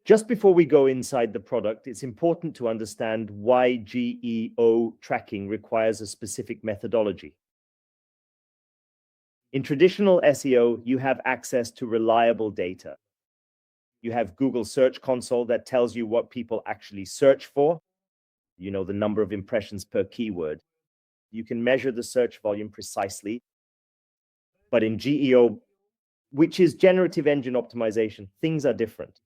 Just before we go inside the product, it's important to understand why GEO tracking requires a specific methodology. In traditional SEO, you have access to reliable data. You have Google Search Console that tells you what people actually search for. You know, the number of impressions per keyword. You can measure the search volume precisely. But in GEO, which is generative engine optimization, things are different.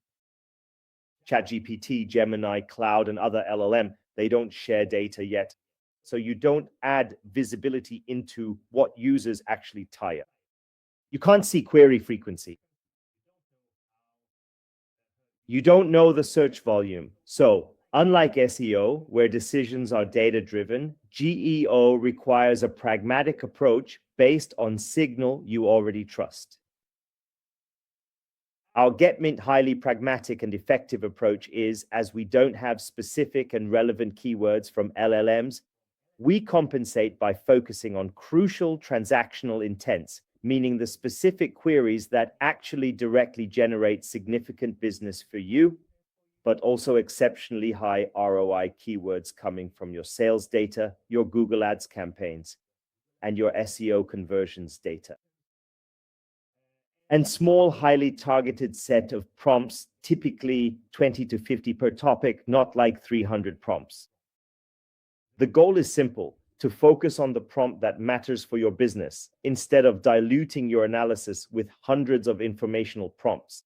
ChatGPT, Gemini, Claude, and other LLM, they don't share data yet. So you don't add visibility into what users actually tire. You can't see query frequency. You don't know the search volume. So unlike SEO, where decisions are data-driven, GEO requires a pragmatic approach based on signal you already trust. Our GetMint highly pragmatic and effective approach is, as we don't have specific and relevant keywords from LLMs, we compensate by focusing on crucial transactional intents, meaning the specific queries that actually directly generate significant business for you, but also exceptionally high ROI keywords coming from your sales data, your Google Ads campaigns, and your SEO conversions data. And small, highly targeted set of prompts, typically 20 to 50 per topic, not like 300 prompts. The goal is simple: to focus on the prompt that matters for your business, instead of diluting your analysis with hundreds of informational prompts.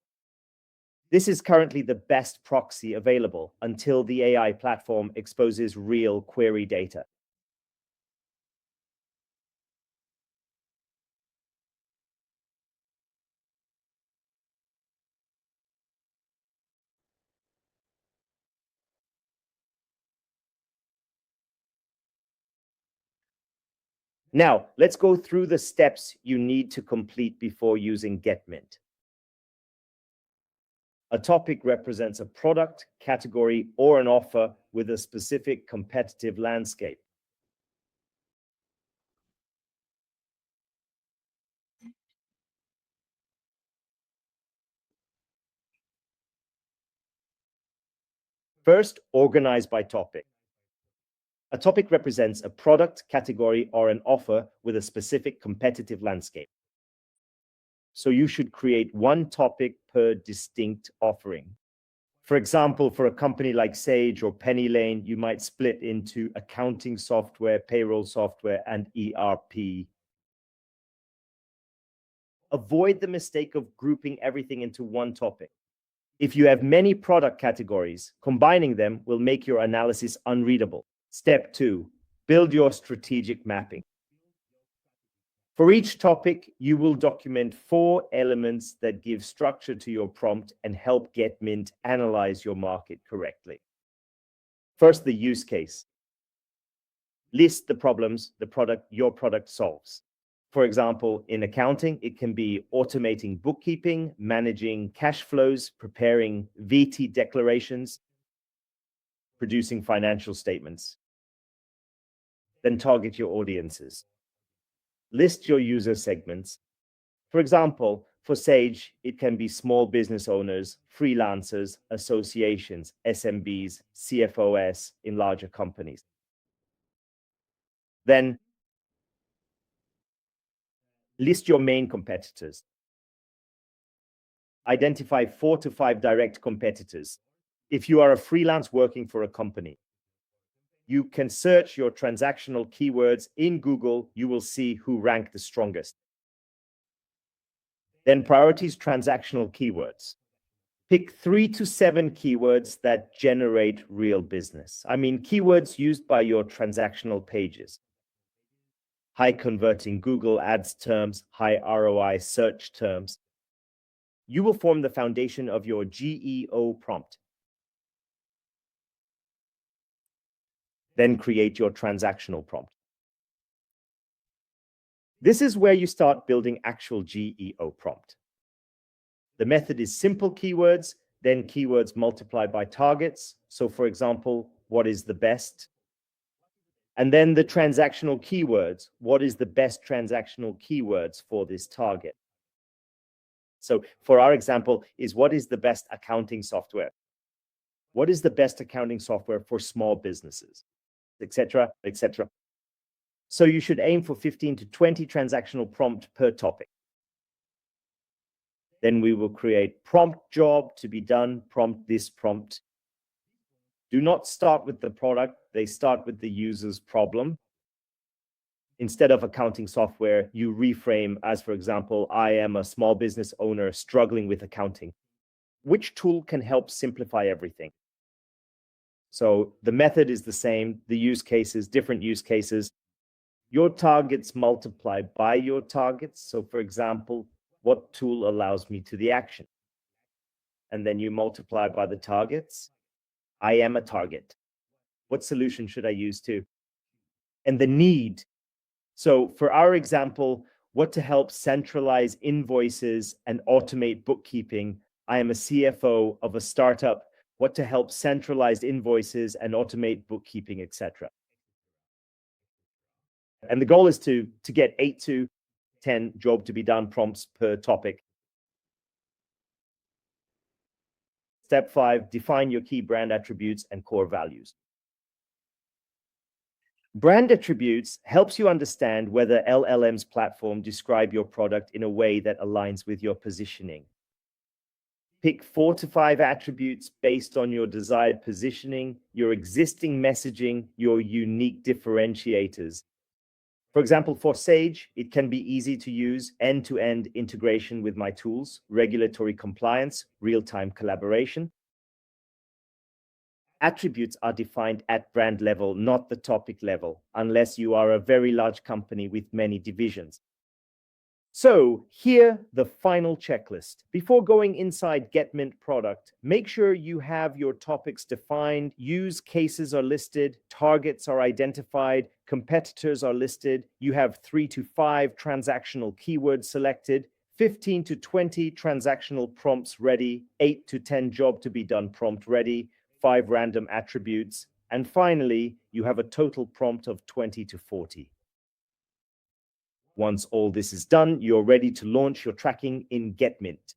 This is currently the best proxy available until the AI platform exposes real query data. Now, let's go through the steps you need to complete before using GetMint. A topic represents a product, category, or an offer with a specific competitive landscape. First, organize by topic. A topic represents a product, category, or an offer with a specific competitive landscape. So you should create one topic per distinct offering. For example, for a company like Sage or Penny Lane, you might split into accounting software, payroll software, and ERP. Avoid the mistake of grouping everything into one topic. If you have many product categories, combining them will make your analysis unreadable. Step 2, build your strategic mapping. For each topic, you will document 4 elements that give structure to your prompt and help GetMint analyze your market correctly. First, the use case. List the problems your product solves. For example, in accounting, it can be automating bookkeeping, managing cash flows, preparing VT declarations, producing financial statements. Then target your audiences. List your user segments. For example, for Sage, it can be small business owners, freelancers, associations, SMBs, CFOs in larger companies. Then list your main competitors. Identify 4 to 5 direct competitors. If you are a freelance working for a company, you can search your transactional keywords in Google. You will see who rank the strongest. Then prioritize transactional keywords. Pick 3 to 7 keywords that generate real business. I mean, keywords used by your transactional pages. High converting Google Ads terms, high ROI search terms. You will form the foundation of your GEO prompt. Then create your transactional prompt. This is where you start building actual GEO prompt. The method is simple keywords, then keywords multiplied by targets. So for example, what is the best? And then the transactional keywords. What is the best transactional keywords for this target? So for our example is what is the best accounting software? What is the best accounting software for small businesses, etc., etc. So you should aim for 15 to 20 transactional prompt per topic. Then we will create prompt job to be done, prompt this, prompt. Do not start with the product, they start with the user's problem. Instead of accounting software, you reframe as, for example, I am a small business owner struggling with accounting. Which tool can help simplify everything? So the method is the same, the use cases, different use cases. Your targets multiply by your targets. So for example, what tool allows me to the action? And then you multiply by the targets. I am a target. What solution should I use to? And the need. So for our example, what to help centralize invoices and automate bookkeeping. I am a CFO of a startup. What to help centralize invoices and automate bookkeeping, etc. And the goal is to get 8 to 10 job to be done prompts per topic. Step 5, define your key brand attributes and core values. Brand attributes helps you understand whether LLM's platform describe your product in a way that aligns with your positioning. Pick 4 to 5 attributes based on your desired positioning, your existing messaging, your unique differentiators. For example, for Sage, it can be easy to use end-to-end integration with my tools, regulatory compliance, real-time collaboration. Attributes are defined at brand level, not the topic level, unless you are a very large company with many divisions. So here, the final checklist. Before going inside GetMint product, make sure you have your topics defined, use cases are listed, targets are identified, competitors are listed, you have 3 to 5 transactional keywords selected, 15 to 20 transactional prompts ready, 8 to 10 job to be done prompt ready, 5 random attributes, and finally, you have a total prompt of 20 to 40. Once all this is done, you're ready to launch your tracking in GetMint.